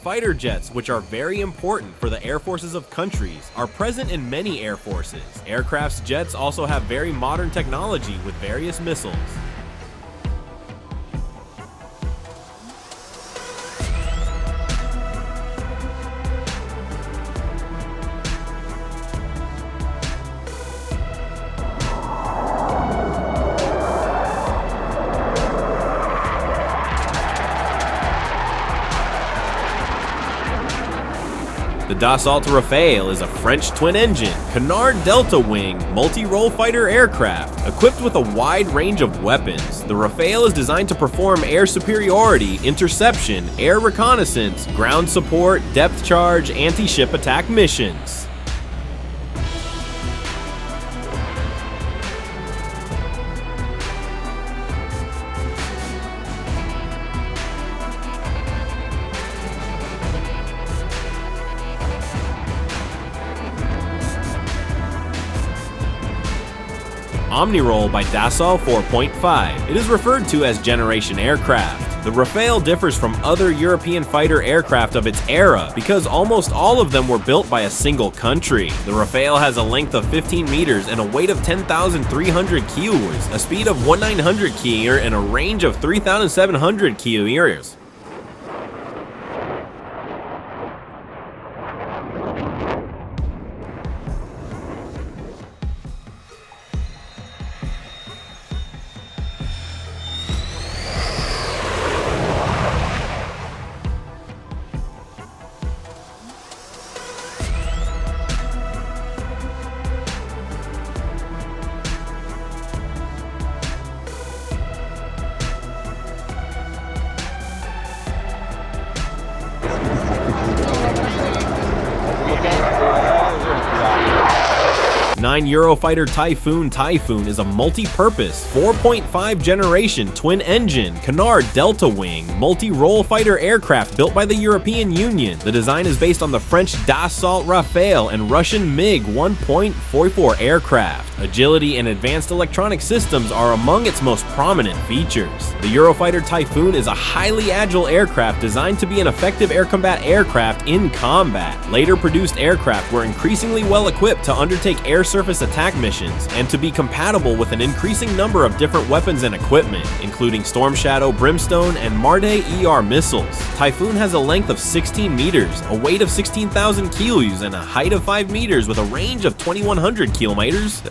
fighter jets, which are very important for the air forces of countries, are present in many air forces. Aircraft's jets also have very modern technology with various missiles. The Dassault Rafale is a French twin-engine, canard delta-wing, multi-role fighter aircraft, equipped with a wide range of weapons. The Rafale is designed to perform air superiority, interception, air reconnaissance, ground support, depth charge, anti-ship attack missions. Omniroll by Dassault 4.5. It is referred to as generation aircraft. The Rafale differs from other European fighter aircraft of its era because almost all of them were built by a single country. The Rafale has a length of 15 meters and a weight of 10,300 kilos, a speed of 1,900 km and a range of 3,700 km. Eurofighter Typhoon is a multi-purpose 4.5 generation twin-engine canard delta-wing multi-role fighter aircraft built by the European Union. The design is based on the French Dassault Rafale and Russian MiG 1.44 aircraft. Agility and advanced electronic systems are among its most prominent features. The Eurofighter Typhoon is a highly agile aircraft designed to be an effective air combat aircraft in combat. Later produced aircraft were increasingly well equipped to undertake air surface attack missions and to be compatible with an increasing number of different weapons and equipment, including Storm Shadow, Brimstone, and Marde ER missiles. Typhoon has a length of 16 meters, a weight of 16,000 kilos, and a height of 5 meters with a range of 2,100 kilometers.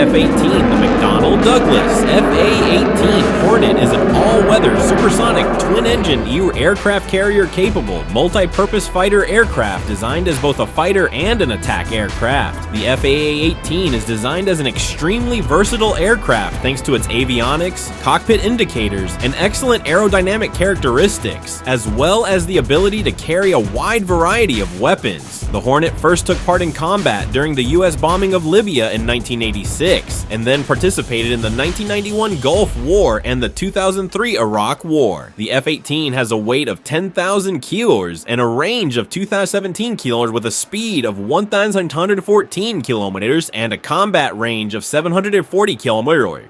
F-18, the McDonnell Douglas FA-18 Hornet is an all-weather supersonic twin-engine aircraft carrier-capable multi-purpose fighter aircraft designed as both a fighter and an attack aircraft. The FA-18 is designed as an extremely versatile aircraft thanks to its avionics, cockpit indicators, and excellent aerodynamic characteristics, as well as the ability to carry a wide variety of weapons. The Hornet first took part in combat during the US bombing of Libya in 1986, and then participated in the 1991 Gulf War and the 2003 Iraq War. The F-18 has a weight of 10,000 kilos and a range of 2,017 kilos with a speed of 1,914 kilometers and a combat range of 740 kilometers.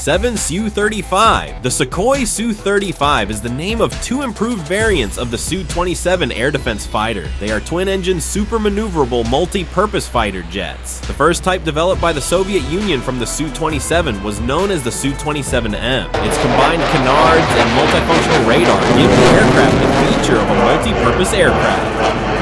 Su-27 Su-35. The Sukhoi Su-35 is the name of two improved variants of the Su-27 air defense fighter. They are twin-engine, super-maneuverable, multi-purpose fighter jets. The first type developed by the Soviet Union from the Su-27 was known as the Su-27M. Its combined canards and multifunctional radar give the aircraft the feature of a multi-purpose aircraft.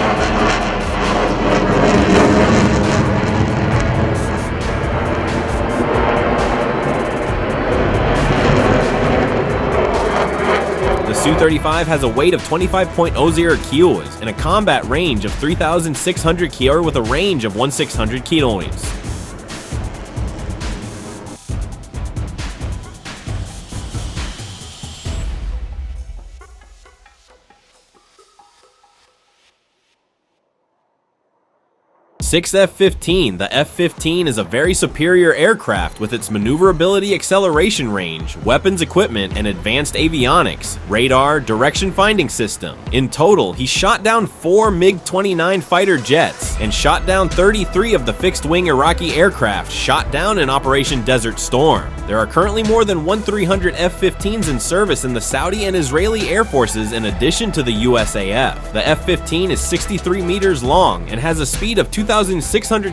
The Su-35 has a weight of 25.00 kilos and a combat range of 3,600 km with a range of 1,600 kilometers. F-15. The F-15 is a very superior aircraft with its maneuverability, acceleration range, weapons equipment, and advanced avionics, radar, direction finding system. In total, he shot down 4 MiG-29 fighter jets and shot down 33 of the fixed-wing Iraqi aircraft shot down in Operation Desert Storm. There are currently more than 1,300 F-15s in service in the Saudi and Israeli Air Forces in addition to the USAF. The F-15 is 63 meters long and has a speed of 2,600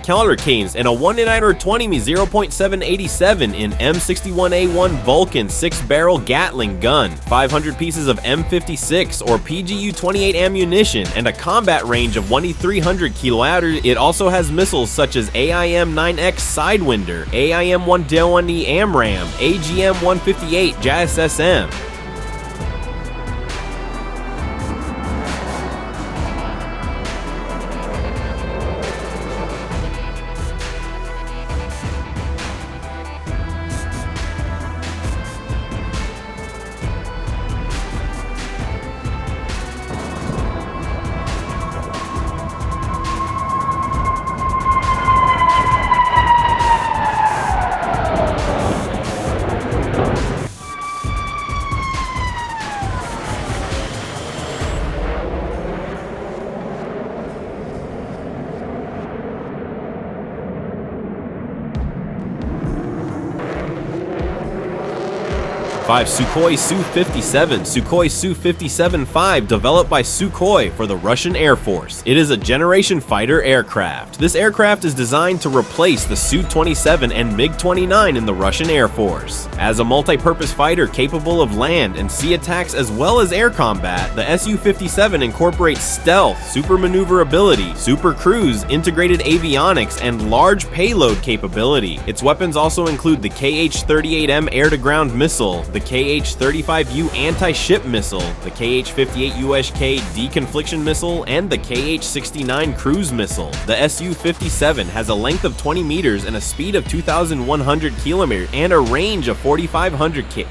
km and a 1-9-20 0.787 in M61A1 Vulcan 6-barrel Gatling gun, 500 pieces of M56 or PGU-28 ammunition, and a combat range of 1,300 km. It also has missiles such as AIM-9X Sidewinder, AIM-1D1E AMRAAM, AGM-158 JASSM. Sukhoi Su-57. Sukhoi Su-57-5 developed by Sukhoi for the Russian Air Force. It is a generation fighter aircraft. This aircraft is designed to replace the Su-27 and MiG-29 in the Russian Air Force. As a multi-purpose fighter capable of land and sea attacks as well as air combat, the Su-57 incorporates stealth, super maneuverability, super cruise, integrated avionics, and large payload capability. Its weapons also include the KH-38M air-to-ground missile, the KH-35U anti-ship missile, the KH-58USK deconfliction missile, and the KH-69 cruise missile. The Su-57 has a length of 20 meters and a speed of 2,100 kilometers and a range of 4,500 km.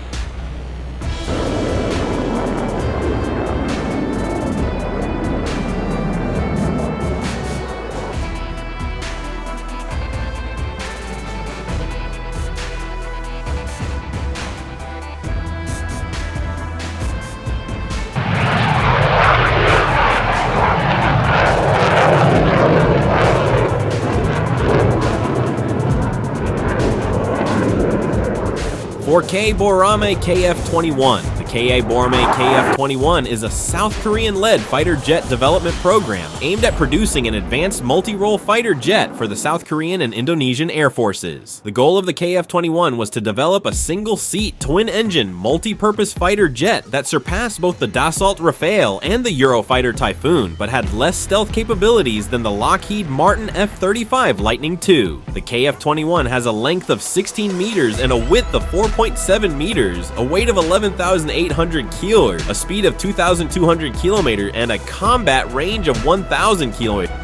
K Borame KF-21. The Ka Borame KF-21 is a South Korean-led fighter jet development program aimed at producing an advanced multi-role fighter jet for the South Korean and Indonesian Air Forces. The goal of the KF-21 was to develop a single-seat, twin-engine, multi-purpose fighter jet that surpassed both the Dassault Rafale and the Eurofighter Typhoon, but had less stealth capabilities than the Lockheed Martin F35 Lightning II. The KF-21 has a length of 16 meters and a width of 4.7 meters, a weight of 11,800 kilos, a speed of 2,200 kilometers, and a combat range of 1,000 kilometers.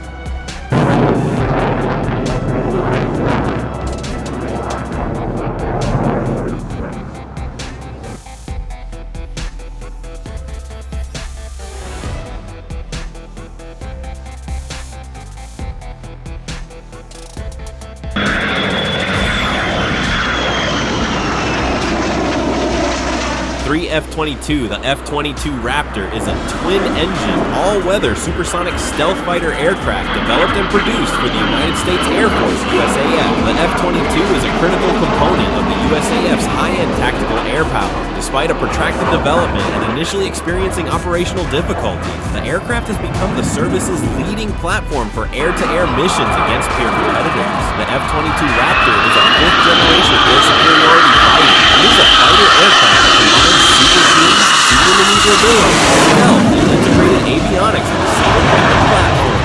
F-22, the F-22 Raptor is a twin-engine, all-weather supersonic stealth fighter aircraft developed and produced for the United States Air Force, USAF. The F-22 is a critical component of the USAF's high-end tactical air power. Despite a protracted development and initially experiencing operational difficulties, the aircraft has become the service's leading platform for air-to-air missions against peer competitors. The F-22 Raptor is a fifth-generation air superiority fighter. It is a fighter aircraft that combines super speed, super maneuverability, stealth, and integrated avionics on a single platform.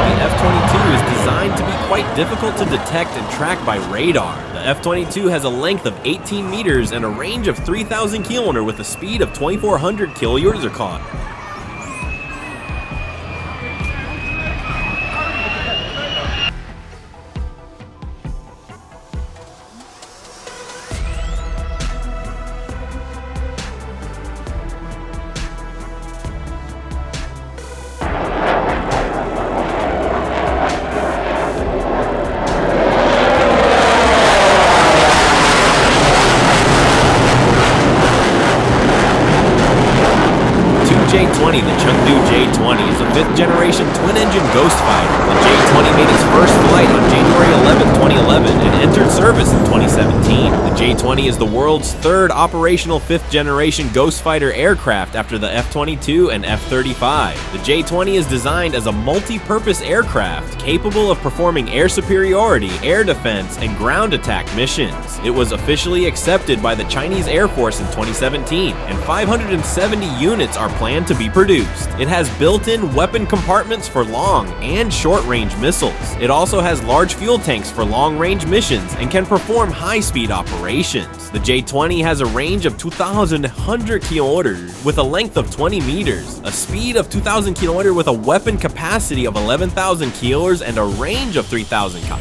The F-22 is designed to be quite difficult to detect and track by radar. The F-22 has a length of 18 meters and a range of 3,000 km with a speed of 2,400 km/h. 20, the Chengdu J20 is a fifth-generation twin-engine ghost fighter. The J20 made its first flight on January 11, 2011 and entered service in 2017. The J20 is the world's third operational fifth-generation ghost fighter aircraft after the F-22 and F-35. The J20 is designed as a multi-purpose aircraft capable of performing air superiority, air defense, and ground attack missions. It was officially accepted by the Chinese Air Force in 2017, and 570 units are planned to be produced. It has built-in weapon compartments for long and short-range missiles. It also has large fuel tanks for long-range missions and can perform high-speed operations. The J20 has a range of 2,100 km with a length of 20 meters, a speed of 2,000 km with a weapon capacity of 11,000 km and a range of 3,000 km.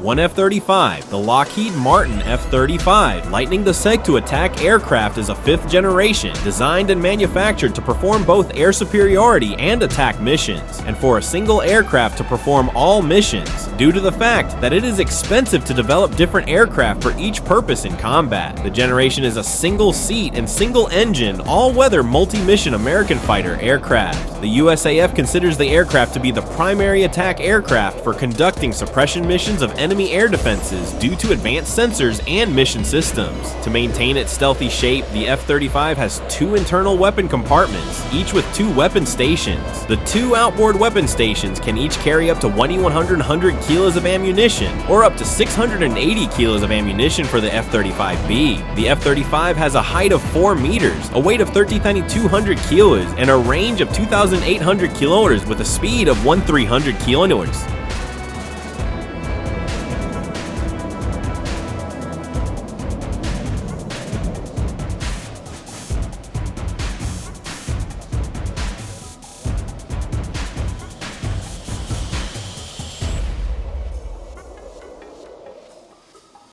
One F-35, the Lockheed Martin F35, lightning the seek-to-attack aircraft is a fifth generation, designed and manufactured to perform both air superiority and attack missions, and for a single aircraft to perform all missions, due to the fact that it is expensive to develop different aircraft for each purpose in combat. The generation is a single-seat and single-engine, all-weather multi-mission American fighter aircraft. The USAF considers the aircraft to be the primary attack aircraft for conducting suppression missions of enemy air defenses due to advanced sensors and mission systems. To maintain its stealthy shape, the F-35 has two internal weapon compartments, each with two weapon stations. The two outboard weapon stations can each carry up to 2,100 kilos of ammunition, or up to 680 kilos of ammunition for the F-35B. The F-35 has a height of 4 meters, a weight of 13,200 kilos, and a range of 2,800 kilometers with a speed of 1,300 kilometers.